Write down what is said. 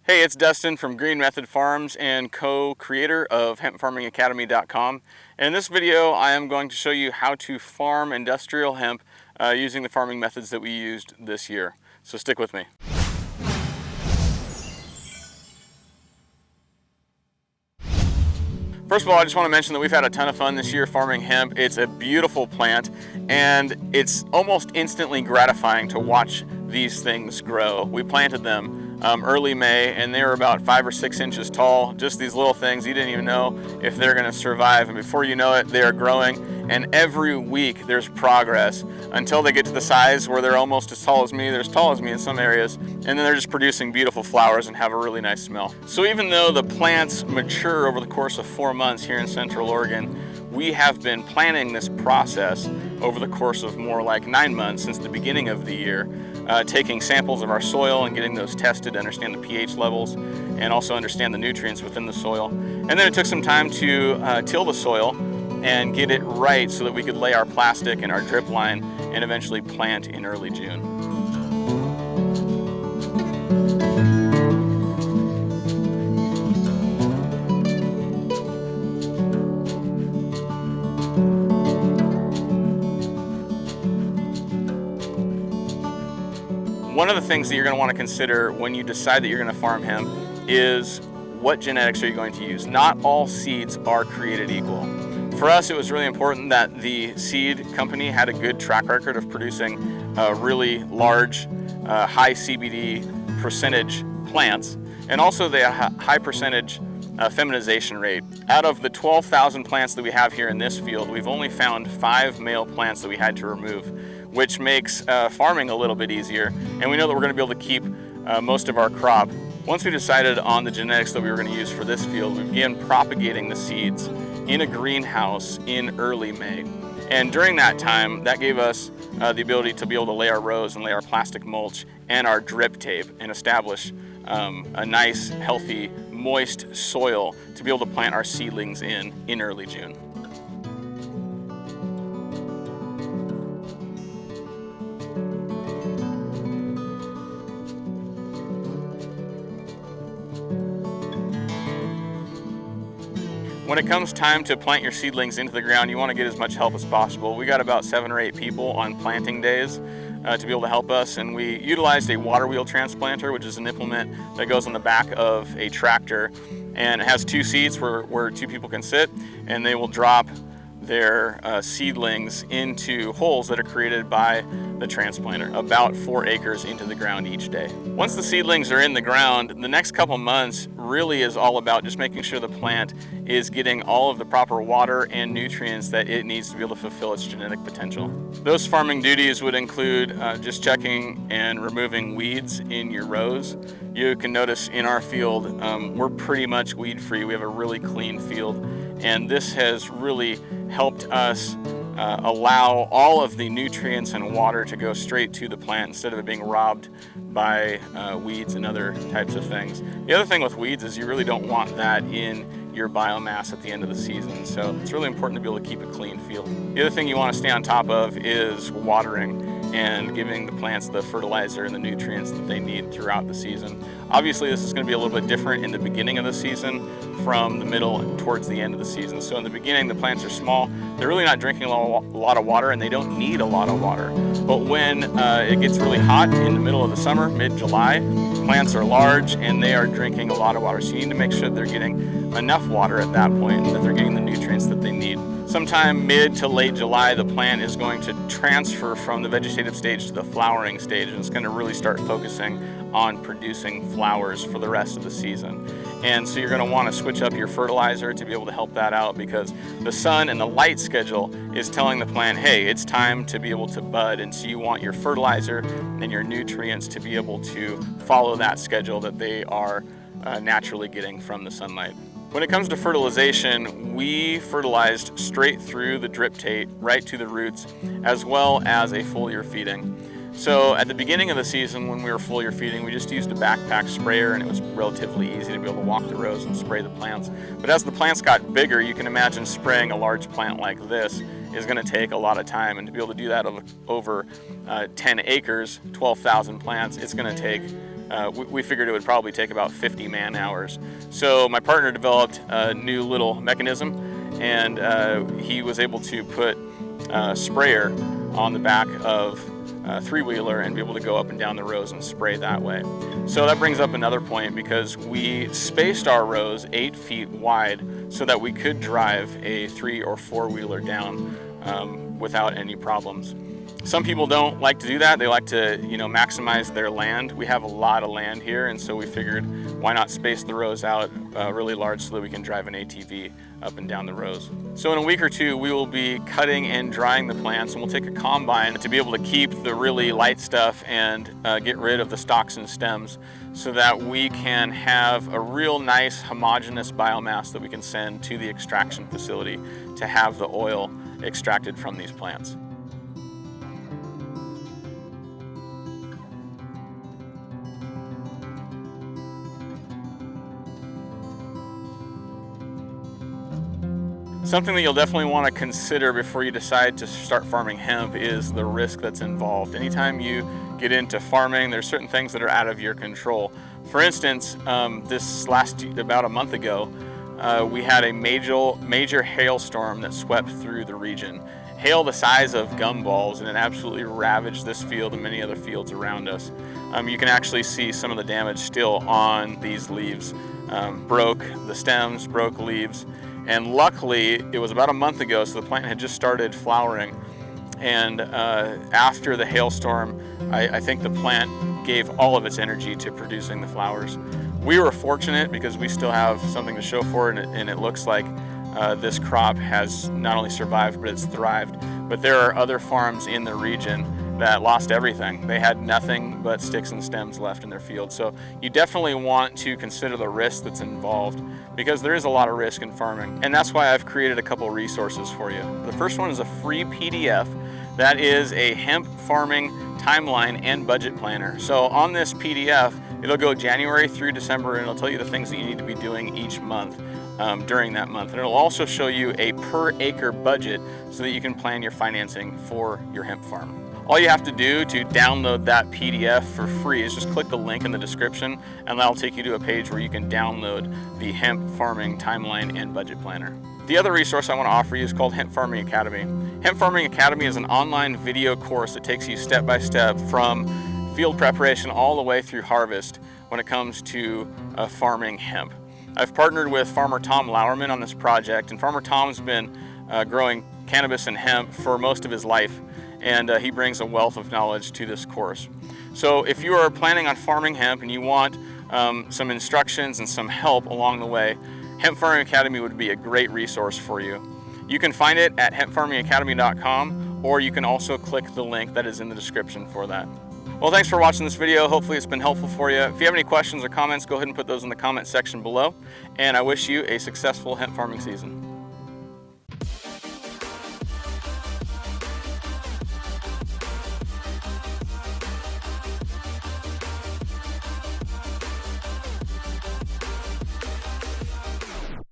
Hey, it's Dustin from Green Method Farms and co-creator of hempfarmingacademy.com. And in this video, I am going to show you how to farm industrial hemp using the farming methods that we used this year. So stick with me. First of all, I just want to mention that we've had a ton of fun this year farming hemp. It's a beautiful plant, and it's almost instantly gratifying to watch these things grow. We planted them early May, and they were about 5 or 6 inches tall. Just these little things, you didn't even know if they're going to survive, and before you know it, they are growing. And every week there's progress until they get to the size where they're almost as tall as me. They're as tall as me in some areas, and then they're just producing beautiful flowers and have a really nice smell. So even though the plants mature over the course of 4 months here in Central Oregon, we have been planning this process over the course of more like 9 months since the beginning of the year, taking samples of our soil and getting those tested to understand the pH levels and also understand the nutrients within the soil. And then it took some time to till the soil and get it right so that we could lay our plastic and our drip line and eventually plant in early June. One of the things that you're going to want to consider when you decide that you're going to farm hemp is what genetics are you going to use. Not all seeds are created equal. For us, it was really important that the seed company had a good track record of producing really large, high CBD percentage plants, and also they have a high percentage feminization rate. Out of the 12,000 plants that we have here in this field, we've only found 5 male plants that we had to remove, which makes farming a little bit easier, and we know that we're going to be able to keep most of our crop. Once we decided on the genetics that we were going to use for this field, we began propagating the seeds in a greenhouse in early May. And during that time, that gave us the ability to be able to lay our rows and lay our plastic mulch and our drip tape and establish a nice, healthy, moist soil to be able to plant our seedlings in early June. When it comes time to plant your seedlings into the ground, you want to get as much help as possible. We got about 7 or 8 people on planting days to be able to help us, and we utilized a water wheel transplanter, which is an implement that goes on the back of a tractor, and it has 2 seats where 2 people can sit, and they will drop their seedlings into holes that are created by the transplanter, about 4 acres into the ground each day. Once the seedlings are in the ground, the next couple months really is all about just making sure the plant is getting all of the proper water and nutrients that it needs to be able to fulfill its genetic potential. Those farming duties would include just checking and removing weeds in your rows. You can notice in our field, we're pretty much weed free. We have a really clean field, and this has really helped us allow all of the nutrients and water to go straight to the plant instead of it being robbed by weeds and other types of things. The other thing with weeds is you really don't want that in your biomass at the end of the season, so it's really important to be able to keep a clean field. The other thing you want to stay on top of is watering and giving the plants the fertilizer and the nutrients that they need throughout the season. Obviously, this is going to be a little bit different in the beginning of the season from the middle and towards the end of the season. So in the beginning, the plants are small. They're really not drinking a lot of water, and they don't need a lot of water. But when it gets really hot in the middle of the summer, mid-July, plants are large and they are drinking a lot of water. So you need to make sure that they're getting enough water at that point and that they're getting the nutrients that they need. Sometime mid to late July, the plant is going to transfer from the vegetative stage to the flowering stage, and it's going to really start focusing on producing flowers for the rest of the season. And so you're going to want to switch up your fertilizer to be able to help that out, because the sun and the light schedule is telling the plant, hey, it's time to be able to bud. And so you want your fertilizer and your nutrients to be able to follow that schedule that they are naturally getting from the sunlight. When it comes to fertilization, we fertilized straight through the drip tape right to the roots, as well as a foliar feeding. So at the beginning of the season, when we were foliar feeding, we just used a backpack sprayer, and it was relatively easy to be able to walk the rows and spray the plants. But as the plants got bigger, you can imagine spraying a large plant like this is going to take a lot of time, and to be able to do that over 10 acres, 12,000 plants, it's going to take we figured it would probably take about 50 man hours. So my partner developed a new little mechanism, and he was able to put a sprayer on the back of a three-wheeler and be able to go up and down the rows and spray that way. So that brings up another point, because we spaced our rows 8 feet wide so that we could drive a 3 or 4-wheeler down without any problems. Some people don't like to do that. They like to, maximize their land. We have a lot of land here, and so we figured, why not space the rows out really large so that we can drive an ATV up and down the rows. So in a week or two, we will be cutting and drying the plants, and we'll take a combine to be able to keep the really light stuff and get rid of the stalks and stems, so that we can have a real nice homogeneous biomass that we can send to the extraction facility to have the oil extracted from these plants. Something that you'll definitely want to consider before you decide to start farming hemp is the risk that's involved. Anytime you get into farming, there's certain things that are out of your control. For instance, about a month ago, we had a major hailstorm that swept through the region. Hail the size of gumballs, and it absolutely ravaged this field and many other fields around us. You can actually see some of the damage still on these leaves. Broke the stems, broke leaves. And luckily, it was about a month ago, so the plant had just started flowering. And after the hailstorm, I think the plant gave all of its energy to producing the flowers. We were fortunate because we still have something to show for it, and it looks like this crop has not only survived, but it's thrived. But there are other farms in the region that lost everything. They had nothing but sticks and stems left in their field. So you definitely want to consider the risk that's involved, because there is a lot of risk in farming. And that's why I've created a couple resources for you. The first one is a free PDF that is a hemp farming timeline and budget planner. So on this PDF, it'll go January through December, and it'll tell you the things that you need to be doing each month during that month. And it'll also show you a per acre budget so that you can plan your financing for your hemp farm. All you have to do to download that PDF for free is just click the link in the description, and that'll take you to a page where you can download the Hemp Farming Timeline and Budget Planner. The other resource I want to offer you is called Hemp Farming Academy. Hemp Farming Academy is an online video course that takes you step by step from field preparation all the way through harvest when it comes to farming hemp. I've partnered with farmer Tom Lauerman on this project, and Farmer Tom's been growing cannabis and hemp for most of his life, and he brings a wealth of knowledge to this course. So if you are planning on farming hemp and you want some instructions and some help along the way, Hemp Farming Academy would be a great resource for you. You can find it at hempfarmingacademy.com, or you can also click the link that is in the description for that. Well, thanks for watching this video. Hopefully it's been helpful for you. If you have any questions or comments, go ahead and put those in the comment section below. And I wish you a successful hemp farming season.